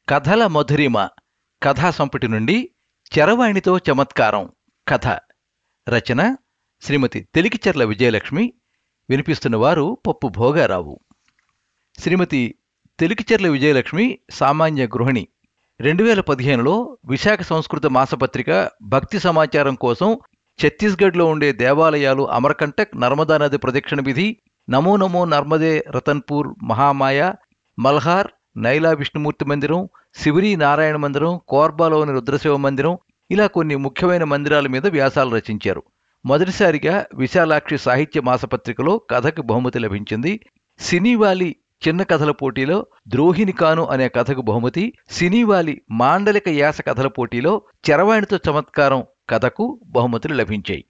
కథల మధురిమ కథా సంపుటి నుండి చరవాణితో చమత్కారం కథ రచన శ్రీమతి తెలికిచెర్ల విజయలక్ష్మి. వినిపిస్తున్నవారు పప్పు భోగారావు. శ్రీమతి తెలికిచెర్ల విజయలక్ష్మి సామాన్య గృహిణి. 2015లో విశాఖ సంస్కృత మాసపత్రిక భక్తి సమాచారం కోసం ఛత్తీస్గఢ్లో ఉండే దేవాలయాలు అమర్కంటక్, నర్మదా నది ప్రదక్షిణ విధి, నమో నమో నర్మదే, రతన్పూర్, మహామాయ, మల్హార్, నైలా విష్ణుమూర్తి మందిరం, శివరి నారాయణ మందిరం, కోర్బాలోని రుద్రశివ మందిరం, ఇలా కొన్ని ముఖ్యమైన మందిరాల మీద వ్యాసాలు రచించారు. మొదటిసారిగా విశాలాక్షి సాహిత్య మాసపత్రికలో కథకు బహుమతి లభించింది. సినీవాలి చిన్న కథల పోటీలో ద్రోహిణి కాను అనే కథకు బహుమతి, సినీవాలి మాండలిక యాస కథల పోటీలో చరవాణితో చమత్కారం కథకు బహుమతులు లభించాయి.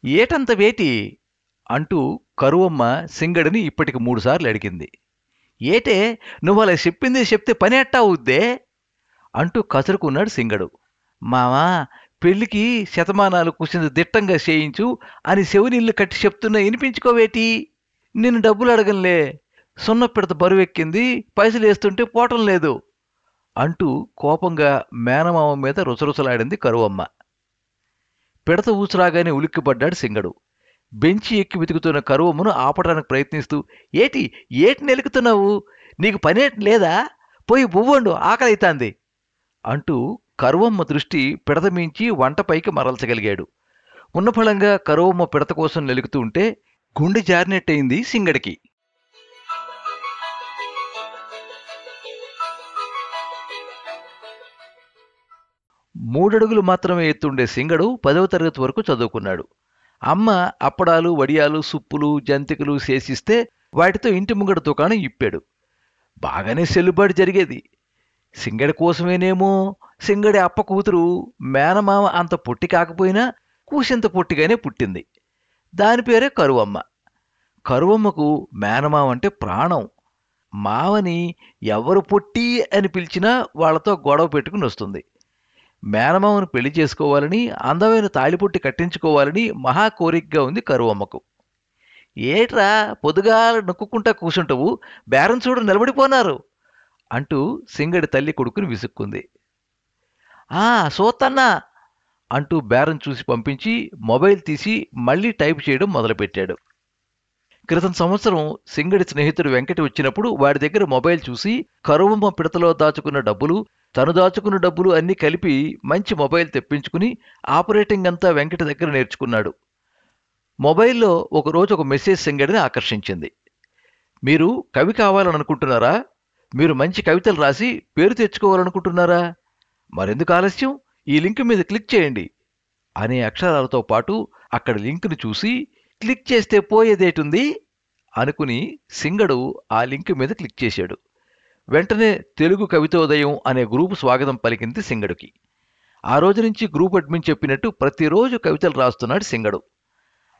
ఏటంత వేటి అంటూ కరువమ్మ సింగడిని ఇప్పటికి 3 సార్లు అడిగింది. ఏటే, నువ్వు అలా చెప్తే పని ఎట్టా అవుద్దే అంటూ కసురుకున్నాడు సింగడు. మావా, పెళ్లికి శతమానాలు కూసింది దిట్టంగా చేయించు అని చెవినిల్లు కట్టి చెప్తున్నా వినిపించుకోవేటి? నిన్ను డబ్బులు అడగంలే, సున్న పిడత బరువెక్కింది, పైసలు వేస్తుంటే పోవటం లేదు అంటూ కోపంగా మేనమామ మీద రుసరుసలాడింది కరువమ్మ. పిడత ఊసురాగానే ఉలిక్కిపడ్డాడు సింగడు. బెంచి ఎక్కి వెతుకుతున్న కరువమ్మను ఆపడానికి ప్రయత్నిస్తూ, ఏటి నెలుకుతున్నావు? నీకు పనేటి లేదా? పోయి బువ్వండు, ఆకలైతాంది అంటూ కరువమ్మ దృష్టి పిడత మించి వంటపైకి మరల్చగలిగాడు. ఉన్నఫలంగా కరువమ్మ పిడత కోసం నెలుకుతూ ఉంటే గుండె జారినట్టయింది సింగడికి. మూడడుగులు మాత్రమే ఎత్తుండే సింగడు 10వ తరగతి వరకు చదువుకున్నాడు. అమ్మ అప్పడాలు, వడియాలు, సుప్పులు, జంతికలు చేసిస్తే వాటితో ఇంటి ముంగడ దుకాణం ఇప్పాడు. బాగానే చెల్లుబాటు జరిగేది. సింగడి కోసమేనేమో సింగడి అప్ప కూతురు మేనమామ అంత పొట్టి కాకపోయినా కూసింత పొట్టిగానే పుట్టింది. దాని పేరే కరువమ్మ. కరువమ్మకు మేనమామ అంటే ప్రాణం. మావని ఎవరు పొట్టి అని పిలిచినా వాళ్లతో గొడవ పెట్టుకుని వస్తుంది. మేనమామను పెళ్లి చేసుకోవాలని, అందమైన తాళిపొట్టి కట్టించుకోవాలని మహా కోరికగా ఉంది కరువమ్మకు. ఏట్రా పొదుగాల నొక్కుంటా కూసుంటావు, బేరం చూడు నిలబడిపోనారు అంటూ సింగడి తల్లి కొడుకుని విసుక్కుంది. సోతన్నా అంటూ బేరం చూసి పంపించి మొబైల్ తీసి మళ్లీ టైప్ చేయడం మొదలుపెట్టాడు. క్రితం సంవత్సరం సింగడి స్నేహితుడు వెంకటి వచ్చినప్పుడు వాడి దగ్గర మొబైల్ చూసి కరువమ్మ పిడతలో దాచుకున్న డబ్బులు, తను దాచుకున్న డబ్బులు అన్నీ కలిపి మంచి మొబైల్ తెప్పించుకుని ఆపరేటింగ్ అంతా వెంకటి దగ్గర నేర్చుకున్నాడు. మొబైల్లో ఒకరోజు ఒక మెసేజ్ సింగడిని ఆకర్షించింది. మీరు కవి కావాలని అనుకుంటున్నారా? మీరు మంచి కవితలు రాసి పేరు తెచ్చుకోవాలనుకుంటున్నారా? మరెందుకు ఆలస్యం, ఈ లింక్ మీద క్లిక్ చేయండి అనే అక్షరాలతో పాటు అక్కడ లింకును చూసి క్లిక్ చేస్తే పోయేదేటుంది అనుకుని సింగడు ఆ లింక్ మీద క్లిక్ చేశాడు. వెంటనే తెలుగు కవితోదయం అనే గ్రూపు స్వాగతం పలికింది సింగడుకి. ఆ రోజు నుంచి గ్రూప్ అడ్మిన్ చెప్పినట్టు ప్రతిరోజు కవితలు రాస్తున్నాడు సింగడు.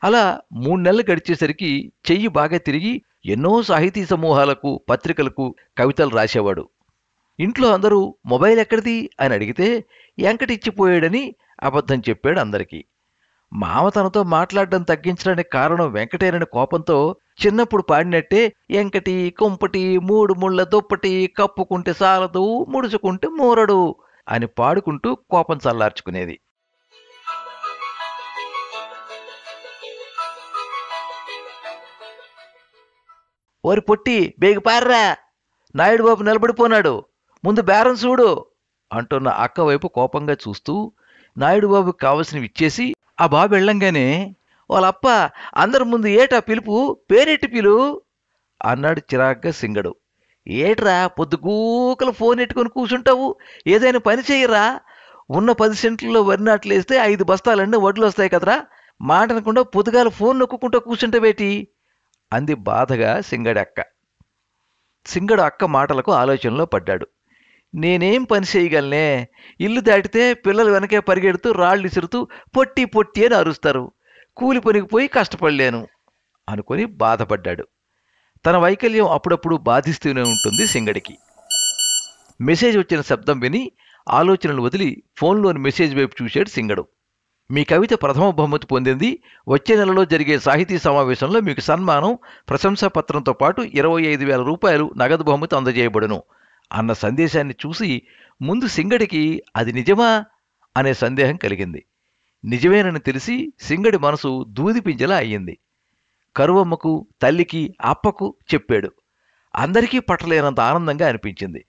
అలా 3 నెలలు గడిచేసరికి చెయ్యి బాగా తిరిగి ఎన్నో సాహితీ సమూహాలకు, పత్రికలకు కవితలు రాసేవాడు. ఇంట్లో అందరూ మొబైల్ ఎక్కడిది అని అడిగితే వెంకటి ఇచ్చిపోయాడని అబద్ధం చెప్పాడు అందరికీ. మామ తనతో మాట్లాడడం తగ్గించడానికి కారణం వెంకటేనని కోపంతో చిన్నప్పుడు పాడినట్టే ఎంకటి కుంపటి 3 ముళ్ళ దుప్పటి, కప్పుకుంటే సాలదు, ముడుచుకుంటే మూరడు అని పాడుకుంటూ కోపం చల్లార్చుకునేది. ఓరి పొట్టి, బేగిపార్రా, నాయుడు బాబు నిలబడిపోనాడు, ముందు బేరం చూడు అంటున్న అక్క వైపు కోపంగా చూస్తూ నాయుడు బాబుకి కావలసినవి ఇచ్చేసి ఆ బాబు వెళ్ళంగానే, వాళ్ళప్ప అందరి ముందు ఏటా పిలుపు, పేరెట్టి పిలు అన్నాడు చిరాగ్గా సింగడు. ఏట్రా పొద్దుగూకలు ఫోన్ ఎట్టుకొని కూర్చుంటావు, ఏదైనా పని చెయ్యరా? ఉన్న 10 సెంట్లలో వరి నాట్లు వేస్తే 5 బస్తాలన్నీ వడ్లు వస్తాయి కదరా, మాట అనకుండా పొద్దుగాల ఫోన్ నొక్కుంటూ కూర్చుంటావేటి అంది బాధగా సింగడి అక్క. సింగడు అక్క మాటలకు ఆలోచనలో పడ్డాడు. నేనేం పని చేయగలనే? ఇల్లు దాటితే పిల్లలు వెనకే పరిగెడుతూ రాళ్ళు ఇసురుతూ పొట్టి పొట్టి అని అరుస్తారు, కూలి పనికి పోయి కష్టపడలేను అనుకుని బాధపడ్డాడు. తన వైకల్యం అప్పుడప్పుడు బాధిస్తూనే ఉంటుంది సింగడికి. మెసేజ్ వచ్చిన శబ్దం విని ఆలోచనలు వదిలి ఫోన్లోని మెసేజ్ వైపు చూశాడు సింగడు. మీ కవిత ప్రథమ బహుమతి పొందింది. వచ్చే నెలలో జరిగే సాహితీ సమావేశంలో మీకు సన్మానం, ప్రశంసా పత్రంతో పాటు 25,000 రూపాయలు నగదు బహుమతి అందజేయబడును అన్న సందేశాన్ని చూసి ముందు సింగడికి అది నిజమా అనే సందేహం కలిగింది. నిజమేనని తెలిసి సింగడి మనసు దూదిపింజలా అయ్యింది. కరువమ్మకు, తల్లికి, అప్పకు చెప్పాడు. అందరికీ పట్టలేనంత ఆనందంగా అనిపించింది.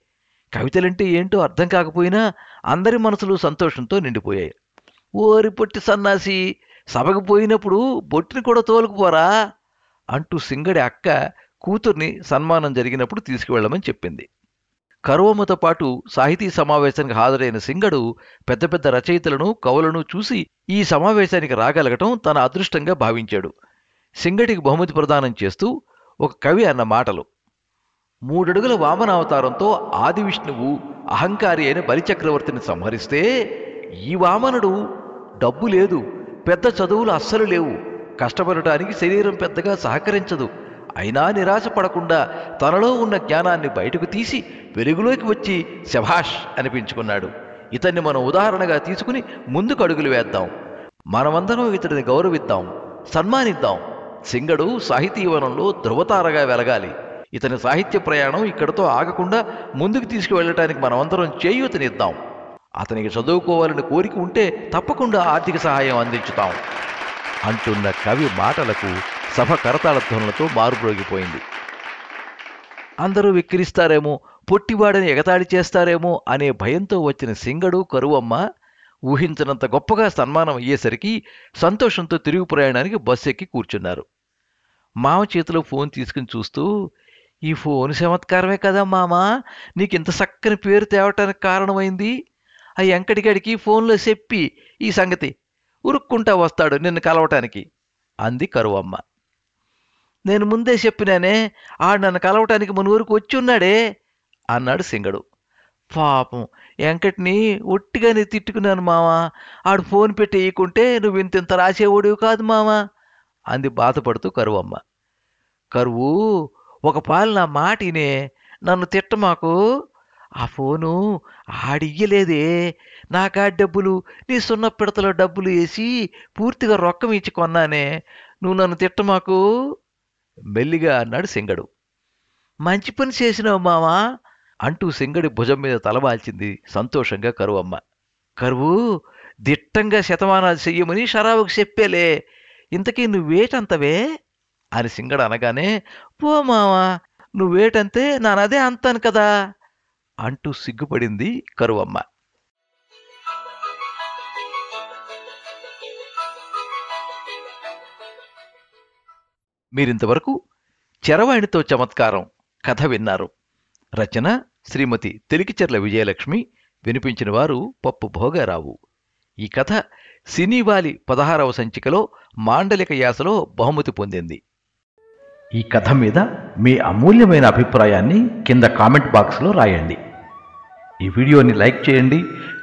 కవితలంటే ఏంటో అర్థం కాకపోయినా అందరి మనసులు సంతోషంతో నిండిపోయాయి. ఓరి పొట్టి సన్నాసి, సభకు పోయినప్పుడు బొట్టిని కూడా తోలుకుపోరా అంటూ సింగడి అక్క కూతుర్ని సన్మానం జరిగినప్పుడు తీసుకువెళ్ళమని చెప్పింది. కరువమ్మతో పాటు సాహితీ సమావేశానికి హాజరైన సింగడు పెద్ద పెద్ద రచయితలను, కవులను చూసి ఈ సమావేశానికి రాగలగటం తన అదృష్టంగా భావించాడు. సింగడికి బహుమతి ప్రదానం చేస్తూ ఒక కవి అన్న మాటలు: 3 అడుగుల వామనావతారంతో ఆది విష్ణువు అహంకారి అయిన బలిచక్రవర్తిని సంహరిస్తే ఈ వామనుడు డబ్బు లేదు, పెద్ద చదువులు అస్సలు లేవు, కష్టపడటానికి శరీరం పెద్దగా సహకరించదు, అయినా నిరాశ పడకుండా తనలో ఉన్న జ్ఞానాన్ని బయటకు తీసి వెలుగులోకి వచ్చి శభాష్ అనిపించుకున్నాడు. ఇతన్ని మనం ఉదాహరణగా తీసుకుని ముందుకు అడుగులు వేద్దాం. మనమందరం ఇతడిని గౌరవిద్దాం, సన్మానిద్దాం. సింగడు సాహితీవనంలో ధృవతారగా వెలగాలి. ఇతని సాహిత్య ప్రయాణం ఇక్కడితో ఆగకుండా ముందుకు తీసుకువెళ్ళటానికి మనమందరం చేయూతనిద్దాం. అతనికి చదువుకోవాలని కోరిక ఉంటే తప్పకుండా ఆర్థిక సహాయం అందించుతాం అంటున్న కవి మాటలకు సభ కరతాళ ధ్వనులతో మారుమ్రోగిపోయింది. అందరూ వెక్కిరిస్తారేమో, పొట్టివాడని ఎగతాళి చేస్తారేమో అనే భయంతో వచ్చిన సింగడు, కరువమ్మ ఊహించినంత గొప్పగా సన్మానం అయ్యేసరికి సంతోషంతో తిరుగు ప్రయాణానికి బస్సు ఎక్కి కూర్చున్నారు. మామ చేతిలో ఫోన్ తీసుకుని చూస్తూ, ఈ ఫోన్ చమత్కారమే కదా మామ, నీకింత చక్కని పేరు తేవటానికి కారణమైంది. ఆ ఎంకటిగడికి ఫోన్లో చెప్పి ఈ సంగతి ఉరుక్కుంటా వస్తాడు నిన్ను కలవటానికి అంది కరువమ్మ. నేను ముందే చెప్పినానే, ఆడు నన్ను కలవటానికి మన ఊరికి వచ్చి ఉన్నాడే అన్నాడు సింగడు. పాపం వెంకటిని ఒట్టిగానే తిట్టుకున్నాను మావా, ఆడు ఫోన్ పెట్టి వేయకుంటే నువ్వు ఇంత రాసేవాడివి కాదు మావా అంది బాధపడుతూ కరువమ్మ. కరువు, ఒక పాలు నా మాటినే, నన్ను తిట్టమాకు. ఆ ఫోను ఆడియ్యలేదే, నాకా డబ్బులు నీ సున్న పిడతలో డబ్బులు వేసి పూర్తిగా రొక్కం ఇచ్చి కొన్నానే, నువ్వు నన్ను తిట్టమాకు మెల్లిగా అన్నాడు సింగడు. మంచి పని చేసినావు మావా అంటూ సింగడి భుజం మీద తలవాల్చింది సంతోషంగా కరువమ్మ. కరువు, దిట్టంగా శతమానాలు చెయ్యమని షరావుకు చెప్పేలే, ఇంతకీ నువ్వేటంతవే అని సింగడు అనగానే, పో మావా నువ్వేటంతే నానదే అంతాను కదా అంటూ సిగ్గుపడింది కరువమ్మ. మీరింతవరకు చరవాణితో చమత్కారం కథ విన్నారు. రచన శ్రీమతి తెలికిచెర్ల విజయలక్ష్మి. వినిపించిన వారు పప్పు భోగారావు. ఈ కథ సినీవాలి 16వ సంచికలో మాండలిక యాసలో బహుమతి పొందింది. ఈ కథ మీద మీ అమూల్యమైన అభిప్రాయాన్ని కింద కామెంట్ బాక్స్లో రాయండి. ఈ వీడియోని లైక్ చేయండి,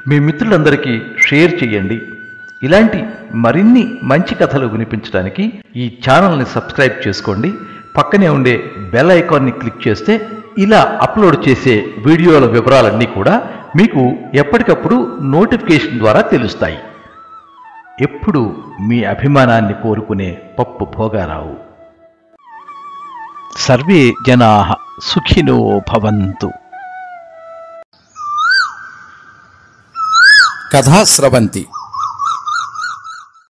మీ మిత్రులందరికీ షేర్ చేయండి. ఇలాంటి మరిన్ని మంచి కథలు వినిపించడానికి ఈ ఛానల్ని సబ్స్క్రైబ్ చేసుకోండి. పక్కనే ఉండే బెల్ ఐకాన్ని క్లిక్ చేస్తే ఇలా అప్లోడ్ చేసే వీడియోల వివరాలన్నీ కూడా మీకు ఎప్పటికప్పుడు నోటిఫికేషన్ ద్వారా తెలుస్తాయి. ఎప్పుడు మీ అభిమానాన్ని కోరుకునే పప్పు భోగారావు. సర్వే జనాః సుఖినో భవంతు. కథా స్రవంతి.